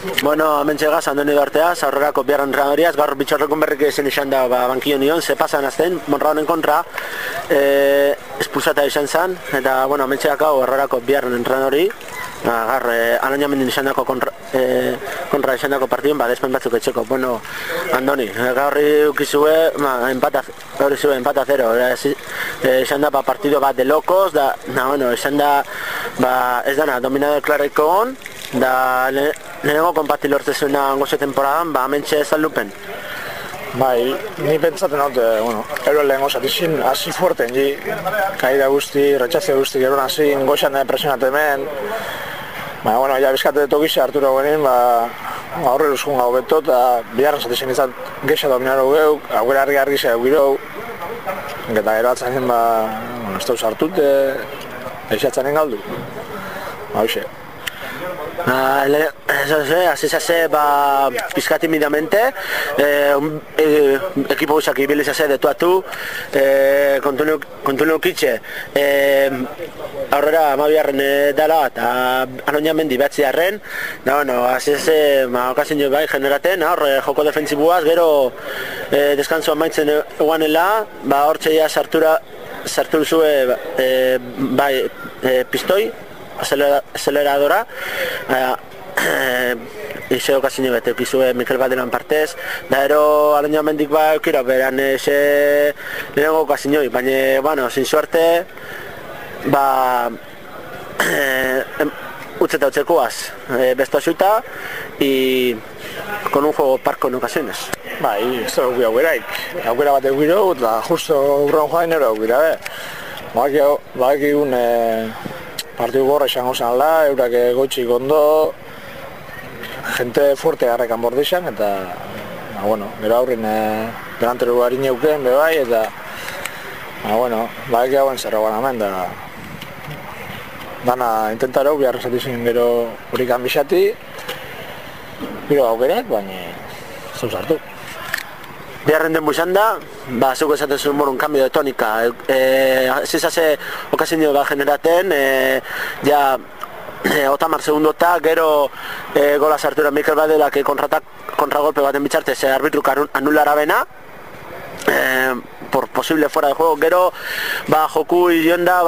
Bueno, hemen txegaz, Andoni Dorteaz, aurrerako biarra entrenadoriaz, gaur bitxorrekun berrik ezin izan da bankio nion, ze pasan azten, Monraonen kontra, espulsata izan zen, eta, bueno, hemen txegak hau aurrerako biarra entrenadori, gaur, alain jamendin izan dako kontra izan dako partidun, despen batzuk etxeko. Bueno, Andoni, gaur ukizue, empata zero, izan da partido bat de locos, bueno, izan da, ez dana, dominado klarriko hon, da lehenengo konpati lortzezuena gozo temporadan, mentxe zalupen. Bai, ni pentsaten dut, euro lehengo zatizin, hasi fuerten, kaida guzti, retxazio guzti, gero hasi, goxan da presionat hemen. Bueno, ja bizkate tokize hartura genin, horre luzkun gau beto, eta biharren zatizin izan gexa dominaro geuk, aurrera argi zeu girou, eta gero atzanen, ez dauz hartut, eixatzanen galdu. Hoxe. Así se hace pizkat timidamente, equipo gusak ibili se hace de tú a tú, kontu kitxe, aurrera amabiarren dala eta anoina mendi behatziarren, da bueno, así se okazio bai generaten, joko defentsibuaz, gero deskanso amaitzen eguanela, hortxe ja sartu zue bai pistoi, aceleradora, ize okazio bete ukizue Mikel Badelan partez, da ero alaino mendik eukira beran lehenengo okazioi, baina, bueno, sin suerte, utzeta utzekuaz, besto xuta, y con un juego parco en ocasiones. Bai, ez da eukira aukeraik, aukera bat eukiro, eta justo urran joan ero eukira, Baki egun partidu gorra izango zen ala, eurak gotxik ondo, gente fuerte garrekan bordizan, eta, bueno, gero aurrin delantero harin euken, bebai, eta, bueno, baki hauen zerroan hemen, da, dana intentaro, biharra zatizien gero horikan bisati, gero aukerak, baina, zauz hartu. Biharren den izan da, zuko esaten zuen morun cambio de tónica. Zizase okazio bat generaten, ja otamar segundota, gero gola sartura Mikel Badelak kontragolpe baten bitxartez arbitruk anulara bena, por posible fuera de juego, gero joku idion da,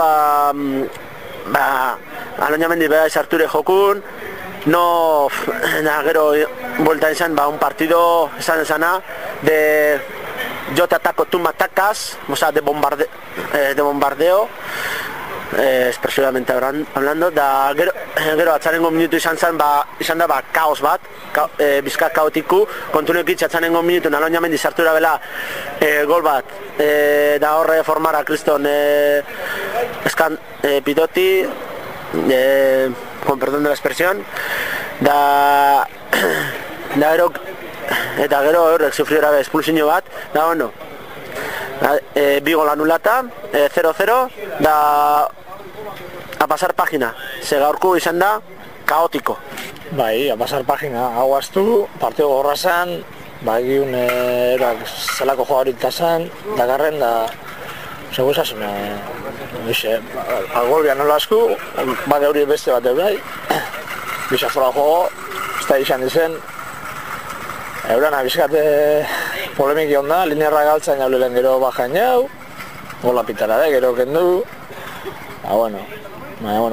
alaina mendi beha sarture jokun, no, gero vuelta izan, un partido esana de yo te ataco, tú me atacas, o sea, de bombardeo, expresivamente hablando, da gero atzarengo minutu izan da kaos bat, bizkat kaotiku, kontunek itxe atzarengo minutu naloin jamendi sartura bela gol bat, da horre formara kriston pidoti, con perdón de la expresión, da gero horrek sufriora be expulsio bat, da bueno, bi gol anulata, 0-0, da a pasar página, ze gaurko izan da kaotiko. Bai, a pasar página, hau astu, partido gorra zan, egun erak zelako jogarik zan, dakarren, da segu esasun, algol bian nola asku, bade hori beste bat eurai, bizafora jogo, ez da izan dizen, euran abizkate polemiki onda, linearra galtzen jau lehen gero bajan jau, gola pitara da, gero kendu, bueno,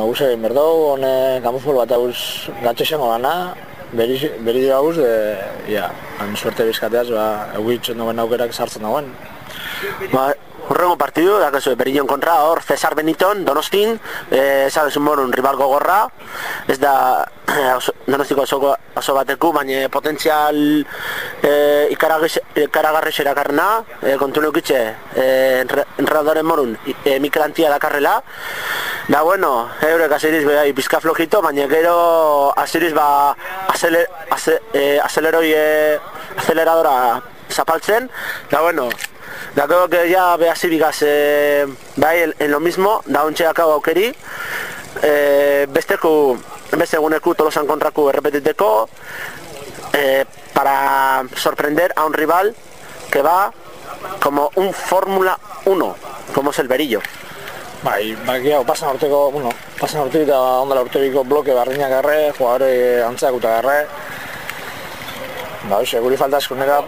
guz egin berdau, hone kamufol bat hauz gatxexengo gana, beri dira hauz, han suerte bizkateaz, eguitzen duen aukerak sartzen dagoen. Hurrengo partidu, dakazu, Berillo kontra, hor Cesar Beniton, Donostin, sabes un rival gogorra, ez da Donostiko oso bateku, baina potentzial ikaragarri xerakarrena, kontu neukitxe, enredadoren morun, Mikel Antia dakarrela, da bueno, eurek aziriz behai pizka flojito, baina gero aziriz aceleradora zapaltzen, da bueno, da creo que ya ve así digas en lo mismo, da un txeakau aukeri, beste eguneku Tolosan kontraku errepetiteko, para sorprender a un rival que va como un Fórmula 1, como es el Berillo. Bai, pasan urteko, pasan urteko eta ondala urteko bloke barriñak garre, jugadore antzeak uta garre, Ba, hoxe, guri falta eskunera,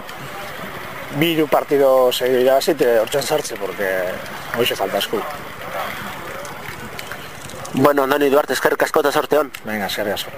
2 partido seguido irabazit, hortzen sartze, porque hoxe falta esku. Bueno, Andoni Duarte, eskerrik asko eta sorte hon. Venga, eskerrik asko.